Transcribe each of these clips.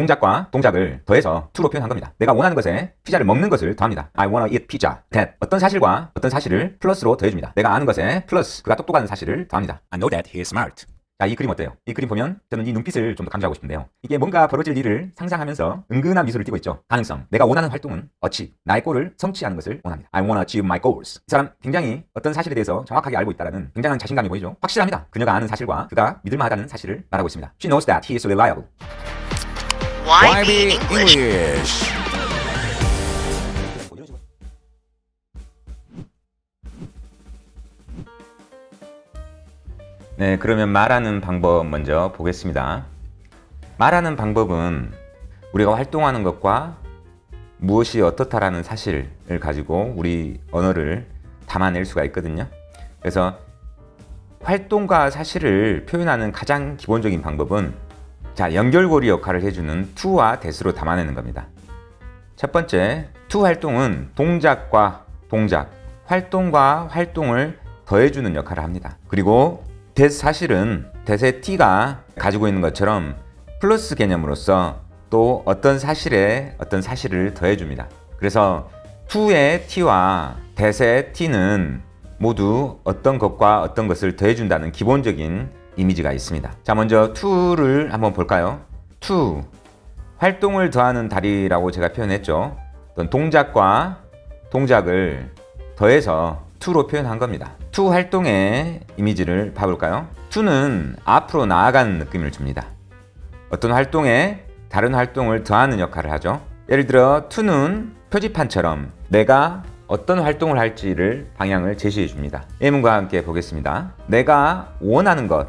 동작과 동작을 더해서 to로 표현한 겁니다. 내가 원하는 것에 피자를 먹는 것을 더합니다. I wanna eat pizza. that 어떤 사실과 어떤 사실을 플러스로 더해줍니다. 내가 아는 것에 플러스 그가 똑똑한 사실을 더합니다. I know that he is smart. 자, 이 그림 어때요? 이 그림 보면 저는 이 눈빛을 좀 더 강조하고 싶은데요. 이게 뭔가 벌어질 일을 상상하면서 은근한 미소를 띠고 있죠. 가능성. 내가 원하는 활동은 achieve. 나의 골을 성취하는 것을 원합니다. I wanna achieve my goals. 이 사람 굉장히 어떤 사실에 대해서 정확하게 알고 있다는 굉장한 자신감이 보이죠. 확실합니다. 그녀가 아는 사실과 그가 믿을만하다는 사실을 말하고 있습니다. She knows that he is reliable. YB English. 네, 그러면 말하는 방법 먼저 보겠습니다. 말하는 방법은 우리가 활동하는 것과 무엇이 어떻다라는 사실을 가지고 우리 언어를 담아낼 수가 있거든요. 그래서 활동과 사실을 표현하는 가장 기본적인 방법은 자, 연결고리 역할을 해주는 to와 that으로 담아내는 겁니다. 첫 번째, to 활동은 동작과 동작, 활동과 활동을 더해주는 역할을 합니다. 그리고 that 사실은 that의 t가 가지고 있는 것처럼 플러스 개념으로서 또 어떤 사실에 어떤 사실을 더해줍니다. 그래서 to의 t와 that의 t는 모두 어떤 것과 어떤 것을 더해준다는 기본적인 이미지가 있습니다. 자, 먼저 to를 한번 볼까요? to, 활동을 더하는 다리라고 제가 표현했죠. 어떤 동작과 동작을 더해서 to로 표현한 겁니다. to 활동의 이미지를 봐볼까요? to는 앞으로 나아가는 느낌을 줍니다. 어떤 활동에 다른 활동을 더하는 역할을 하죠. 예를 들어 to는 표지판처럼 내가 어떤 활동을 할지를 방향을 제시해 줍니다. 예문과 함께 보겠습니다. 내가 원하는 것,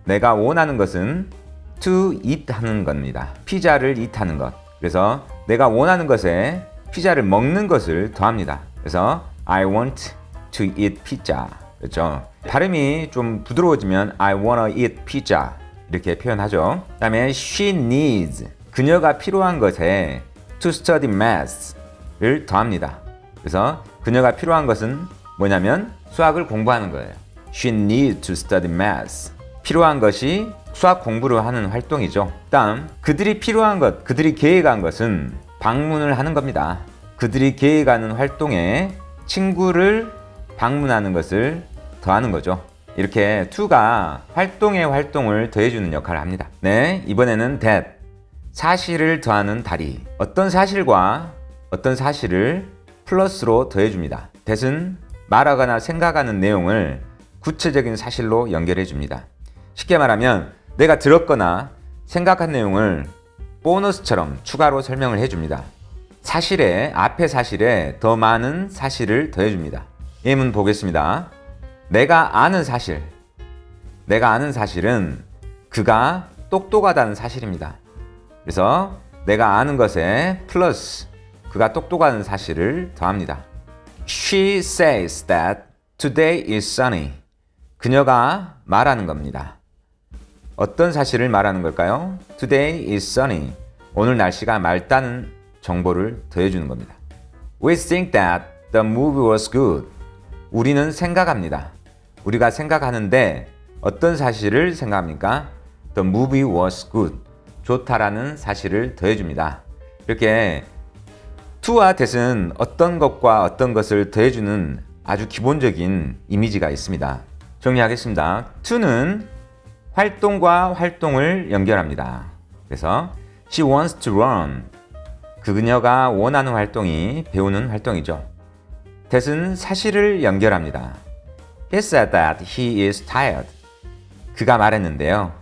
내가 원하는 것은 to eat 하는 겁니다. 피자를 eat 하는 것. 그래서 내가 원하는 것에 피자를 먹는 것을 더합니다. 그래서 I want to eat pizza. 그렇죠? 발음이 좀 부드러워지면 I wanna eat pizza 이렇게 표현하죠. 그 다음에 she needs, 그녀가 필요한 것에 to study math를 더합니다. 그래서 그녀가 필요한 것은 뭐냐면 수학을 공부하는 거예요. She needs to study math. 필요한 것이 수학 공부를 하는 활동이죠. 다음, 그들이 필요한 것, 그들이 계획한 것은 방문을 하는 겁니다. 그들이 계획하는 활동에 친구를 방문하는 것을 더하는 거죠. 이렇게 to가 활동에 활동을 더해주는 역할을 합니다. 네, 이번에는 that, 사실을 더하는 다리. 어떤 사실과 어떤 사실을 플러스로 더해줍니다. that은 말하거나 생각하는 내용을 구체적인 사실로 연결해 줍니다. 쉽게 말하면 내가 들었거나 생각한 내용을 보너스처럼 추가로 설명을 해줍니다. 사실에, 앞의 사실에 더 많은 사실을 더해줍니다. 예문 보겠습니다. 내가 아는 사실, 내가 아는 사실은 그가 똑똑하다는 사실입니다. 그래서 내가 아는 것에 플러스 그가 똑똑한 사실을 더합니다. She says that today is sunny. 그녀가 말하는 겁니다. 어떤 사실을 말하는 걸까요? Today is sunny. 오늘 날씨가 맑다는 정보를 더해주는 겁니다. We think that the movie was good. 우리는 생각합니다. 우리가 생각하는데 어떤 사실을 생각합니까? The movie was good. 좋다라는 사실을 더해줍니다. 이렇게 to와 that은 어떤 것과 어떤 것을 더해주는 아주 기본적인 이미지가 있습니다. 정리하겠습니다. to는 활동과 활동을 연결합니다. 그래서 she wants to run. 그녀가 원하는 활동이 배우는 활동이죠. that은 사실을 연결합니다. He said that he is tired. 그가 말했는데요.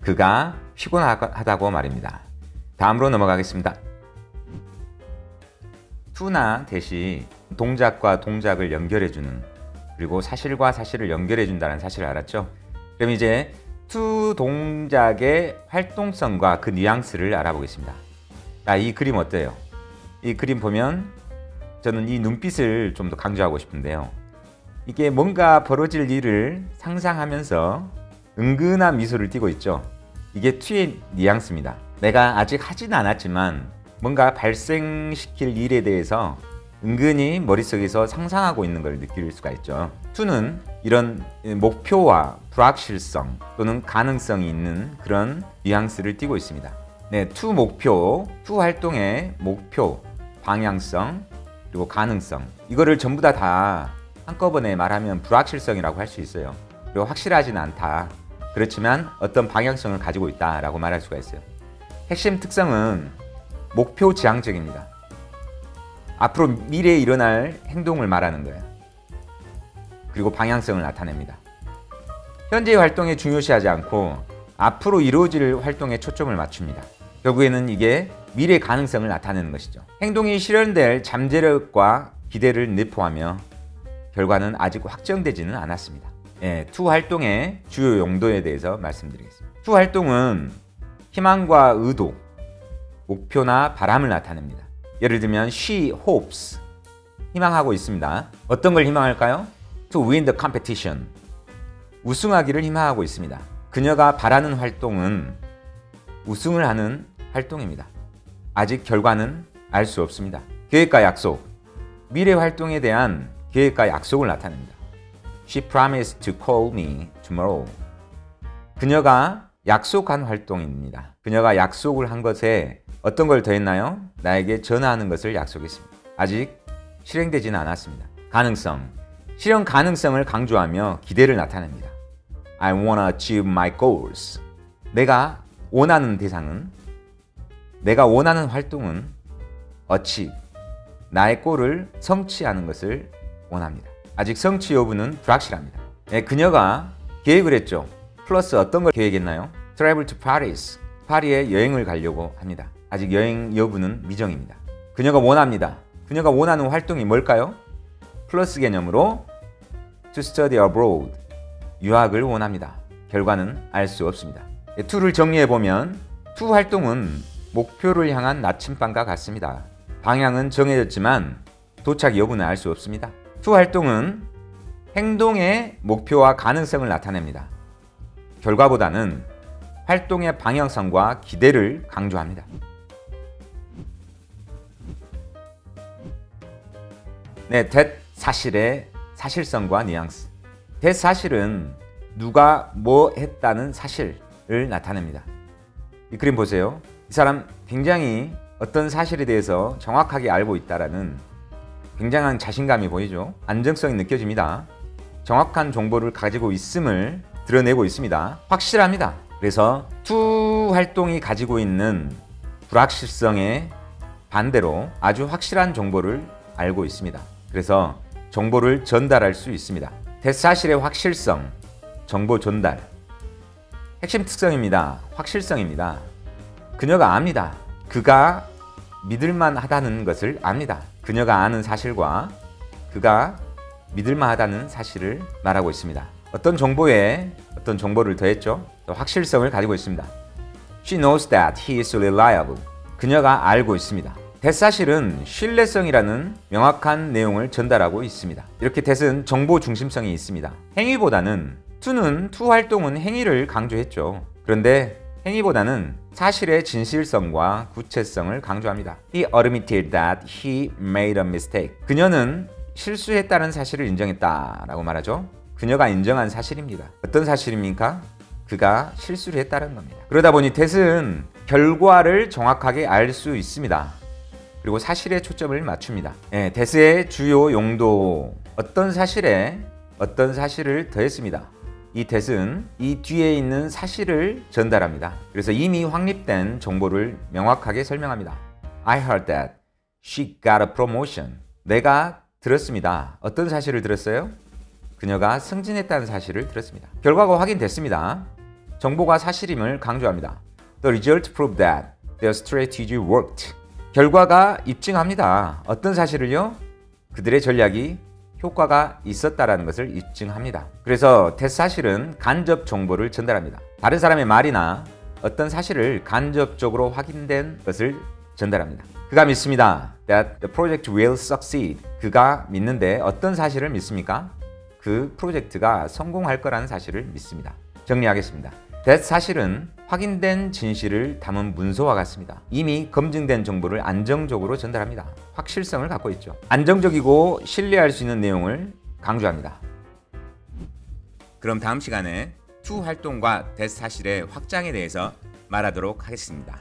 그가 피곤하다고 말입니다. 다음으로 넘어가겠습니다. to나 that이 동작과 동작을 연결해주는, 그리고 사실과 사실을 연결해준다는 사실을 알았죠? 그럼 이제 to 동작의 활동성과 그 뉘앙스를 알아보겠습니다. 자, 이 그림 어때요? 이 그림 보면 저는 이 눈빛을 좀 더 강조하고 싶은데요. 이게 뭔가 벌어질 일을 상상하면서 은근한 미소를 띠고 있죠. 이게 to의 뉘앙스입니다. 내가 아직 하진 않았지만 뭔가 발생시킬 일에 대해서 은근히 머릿속에서 상상하고 있는 걸 느낄 수가 있죠. to는 이런 목표와 불확실성 또는 가능성이 있는 그런 뉘앙스를 띠고 있습니다. 네, 투 목표, 투 활동의 목표, 방향성, 그리고 가능성. 이거를 전부 다 한꺼번에 말하면 불확실성이라고 할 수 있어요. 그리고 확실하지는 않다. 그렇지만 어떤 방향성을 가지고 있다라고 말할 수가 있어요. 핵심 특성은 목표 지향적입니다. 앞으로 미래에 일어날 행동을 말하는 거예요. 그리고 방향성을 나타냅니다. 현재의 활동에 중요시하지 않고 앞으로 이루어질 활동에 초점을 맞춥니다. 결국에는 이게 미래 가능성을 나타내는 것이죠. 행동이 실현될 잠재력과 기대를 내포하며 결과는 아직 확정되지는 않았습니다. 투 활동의 주요 용도에 대해서 말씀드리겠습니다. 투 활동은 희망과 의도, 목표나 바람을 나타냅니다. 예를 들면 she hopes, 희망하고 있습니다. 어떤 걸 희망할까요? To win the competition, 우승하기를 희망하고 있습니다. 그녀가 바라는 활동은 우승을 하는 활동입니다. 아직 결과는 알 수 없습니다. 계획과 약속, 미래 활동에 대한 계획과 약속을 나타냅니다. She promised to call me tomorrow. 그녀가 약속한 활동입니다. 그녀가 약속을 한 것에 어떤 걸 더했나요? 나에게 전화하는 것을 약속했습니다. 아직 실행되지는 않았습니다. 가능성, 실현 가능성을 강조하며 기대를 나타냅니다. I wanna achieve my goals. 내가 원하는 대상은, 내가 원하는 활동은 achieve, 나의 골을 성취하는 것을 원합니다. 아직 성취 여부는 불확실합니다. 그녀가 계획을 했죠. 플러스 어떤 걸 계획했나요? Travel to Paris, 파리에 여행을 가려고 합니다. 아직 여행 여부는 미정입니다. 그녀가 원합니다. 그녀가 원하는 활동이 뭘까요? 플러스 개념으로 to study abroad, 유학을 원합니다. 결과는 알 수 없습니다. to를 정리해보면 to 활동은 목표를 향한 나침반과 같습니다. 방향은 정해졌지만 도착 여부는 알 수 없습니다. to 활동은 행동의 목표와 가능성을 나타냅니다. 결과보다는 활동의 방향성과 기대를 강조합니다. 네, that 사실의 사실성과 뉘앙스. that 사실은 누가 뭐 했다는 사실을 나타냅니다. 이 그림 보세요. 이 사람 굉장히 어떤 사실에 대해서 정확하게 알고 있다라는 굉장한 자신감이 보이죠. 안정성이 느껴집니다. 정확한 정보를 가지고 있음을 드러내고 있습니다. 확실합니다. 그래서 to 활동이 가지고 있는 불확실성의 반대로 아주 확실한 정보를 알고 있습니다. 그래서 정보를 전달할 수 있습니다. that 사실의 확실성, 정보 전달. 핵심 특성입니다. 확실성입니다. 그녀가 압니다. 그가 믿을만 하다는 것을 압니다. 그녀가 아는 사실과 그가 믿을만 하다는 사실을 말하고 있습니다. 어떤 정보에 어떤 정보를 더했죠? 확실성을 가지고 있습니다. She knows that he is reliable. 그녀가 알고 있습니다. that 사실은 신뢰성이라는 명확한 내용을 전달하고 있습니다. 이렇게 that은 정보 중심성이 있습니다. 행위보다는 to는 to 활동은 행위를 강조했죠. 그런데 행위보다는 사실의 진실성과 구체성을 강조합니다. He admitted that he made a mistake. 그녀는 실수했다는 사실을 인정했다라고 말하죠. 그녀가 인정한 사실입니다. 어떤 사실입니까? 그가 실수를 했다는 겁니다. 그러다 보니 that은 결과를 정확하게 알 수 있습니다. 그리고 사실에 초점을 맞춥니다. that의 주요 용도, 어떤 사실에 어떤 사실을 더했습니다. 이 that은 이 뒤에 있는 사실을 전달합니다. 그래서 이미 확립된 정보를 명확하게 설명합니다. I heard that she got a promotion. 내가 들었습니다. 어떤 사실을 들었어요? 그녀가 승진했다는 사실을 들었습니다. 결과가 확인됐습니다. 정보가 사실임을 강조합니다. The result proved that their strategy worked. 결과가 입증합니다. 어떤 사실을요? 그들의 전략이 효과가 있었다라는 것을 입증합니다. 그래서 that 사실은 간접 정보를 전달합니다. 다른 사람의 말이나 어떤 사실을 간접적으로 확인된 것을 전달합니다. 그가 믿습니다. That the project will succeed. 그가 믿는데 어떤 사실을 믿습니까? 그 프로젝트가 성공할 거라는 사실을 믿습니다. 정리하겠습니다. that 사실은 확인된 진실을 담은 문서와 같습니다. 이미 검증된 정보를 안정적으로 전달합니다. 확실성을 갖고 있죠. 안정적이고 신뢰할 수 있는 내용을 강조합니다. 그럼 다음 시간에 to 활동과 that 사실의 확장에 대해서 말하도록 하겠습니다.